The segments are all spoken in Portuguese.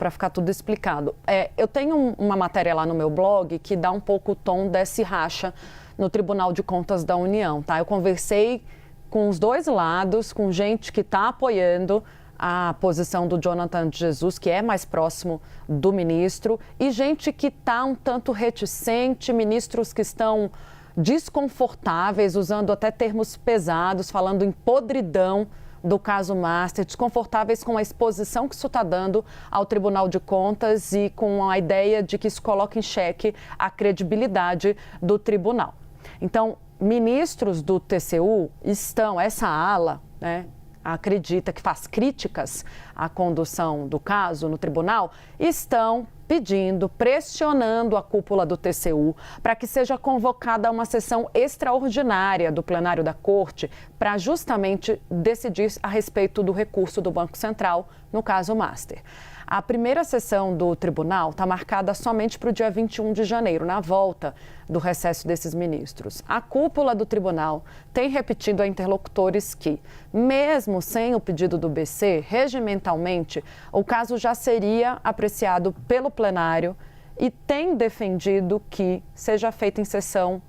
para ficar tudo explicado. Eu tenho uma matéria lá no meu blog que dá um pouco o tom desse racha no Tribunal de Contas da União, tá? Eu conversei com os dois lados, com gente que está apoiando a posição do Jonathan de Jesus, que é mais próximo do ministro, e gente que está um tanto reticente, ministros que estão desconfortáveis, usando até termos pesados, falando em podridão do caso Master, desconfortáveis com a exposição que isso está dando ao Tribunal de Contas e com a ideia de que isso coloca em xeque a credibilidade do tribunal. Então, ministros do TCU estão, essa ala, né, acredita que faz críticas à condução do caso no tribunal, estão pedindo, pressionando a cúpula do TCU para que seja convocada uma sessão extraordinária do plenário da Corte para justamente decidir a respeito do recurso do Banco Central no caso Master. A primeira sessão do tribunal está marcada somente para o dia 21 de janeiro, na volta do recesso desses ministros. A cúpula do tribunal tem repetido a interlocutores que, mesmo sem o pedido do BC, regimentalmente, o caso já seria apreciado pelo plenário e tem defendido que seja feito em sessão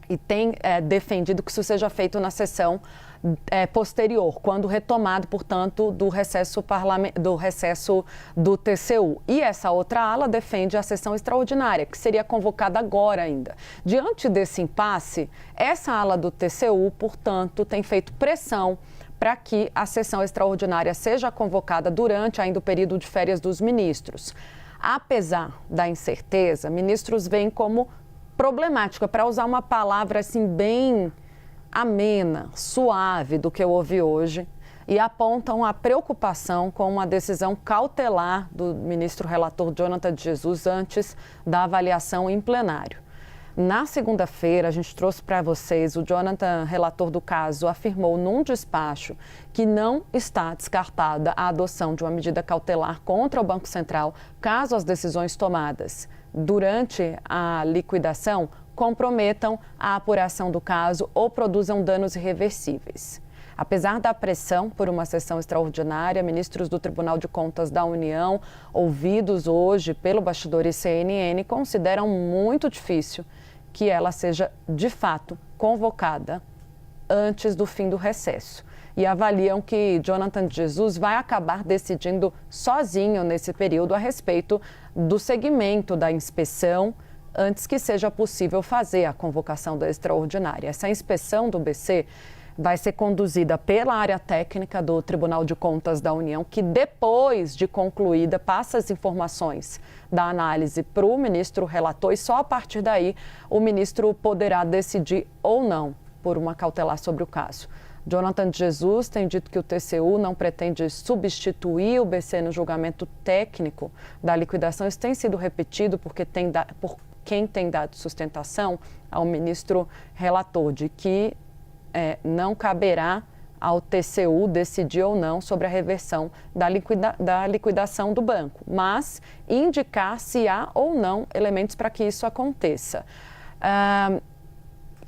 e tem defendido que isso seja feito na sessão posterior, quando retomado, portanto, do recesso do TCU. E essa outra ala defende a sessão extraordinária, que seria convocada agora ainda. Diante desse impasse, essa ala do TCU, portanto, tem feito pressão para que a sessão extraordinária seja convocada durante ainda o período de férias dos ministros. Apesar da incerteza, ministros veem como problemática, para usar uma palavra assim bem amena, suave do que eu ouvi hoje, e apontam a preocupação com uma decisão cautelar do ministro relator Jonathan de Jesus antes da avaliação em plenário. Na segunda-feira, a gente trouxe para vocês, o Jonathan, relator do caso, afirmou num despacho que não está descartada a adoção de uma medida cautelar contra o Banco Central, caso as decisões tomadas durante a liquidação comprometam a apuração do caso ou produzam danos irreversíveis. Apesar da pressão por uma sessão extraordinária, ministros do Tribunal de Contas da União, ouvidos hoje pelo bastidor CNN, consideram muito difícil que ela seja, de fato, convocada antes do fim do recesso. E avaliam que Jonathan de Jesus vai acabar decidindo sozinho nesse período a respeito do segmento da inspeção, antes que seja possível fazer a convocação da extraordinária. Essa inspeção do BC vai ser conduzida pela área técnica do Tribunal de Contas da União, que depois de concluída passa as informações da análise para o ministro relator e só a partir daí o ministro poderá decidir ou não por uma cautelar sobre o caso. Jonathan de Jesus tem dito que o TCU não pretende substituir o BC no julgamento técnico da liquidação. Isso tem sido repetido por quem tem dado sustentação ao ministro relator de que não caberá ao TCU decidir ou não sobre a reversão da liquidação do banco, mas indicar se há ou não elementos para que isso aconteça.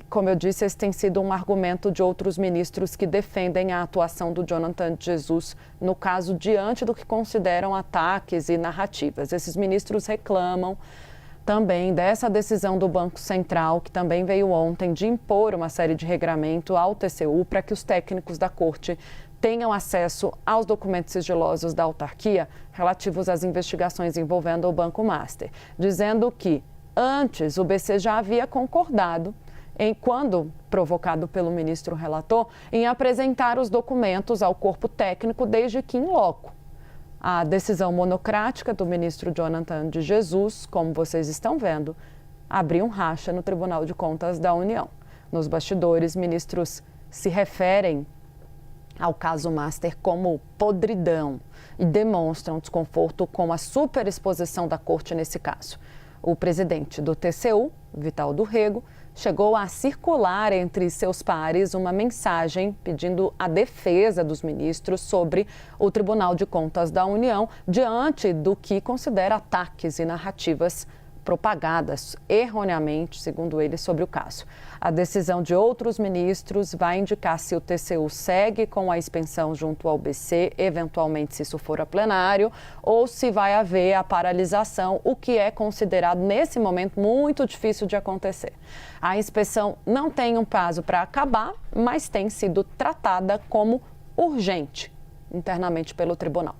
Como eu disse, esse tem sido um argumento de outros ministros que defendem a atuação do Jonathan de Jesus no caso diante do que consideram ataques e narrativas. Esses ministros reclamam também dessa decisão do Banco Central, que também veio ontem, de impor uma série de regramento ao TCU para que os técnicos da Corte tenham acesso aos documentos sigilosos da autarquia relativos às investigações envolvendo o Banco Master, dizendo que antes o BC já havia concordado quando provocado pelo ministro relator, em apresentar os documentos ao corpo técnico desde que in loco. A decisão monocrática do ministro Jonathan de Jesus, como vocês estão vendo, abriu um racha no Tribunal de Contas da União. Nos bastidores, ministros se referem ao caso Master como podridão e demonstram desconforto com a superexposição da Corte nesse caso. O presidente do TCU, Vital do Rego, chegou a circular entre seus pares uma mensagem pedindo a defesa dos ministros sobre o Tribunal de Contas da União diante do que considera ataques e narrativas propagadas erroneamente, segundo ele, sobre o caso. A decisão de outros ministros vai indicar se o TCU segue com a expensão junto ao BC, eventualmente se isso for a plenário, ou se vai haver a paralisação, o que é considerado nesse momento muito difícil de acontecer. A inspeção não tem um prazo para acabar, mas tem sido tratada como urgente internamente pelo tribunal.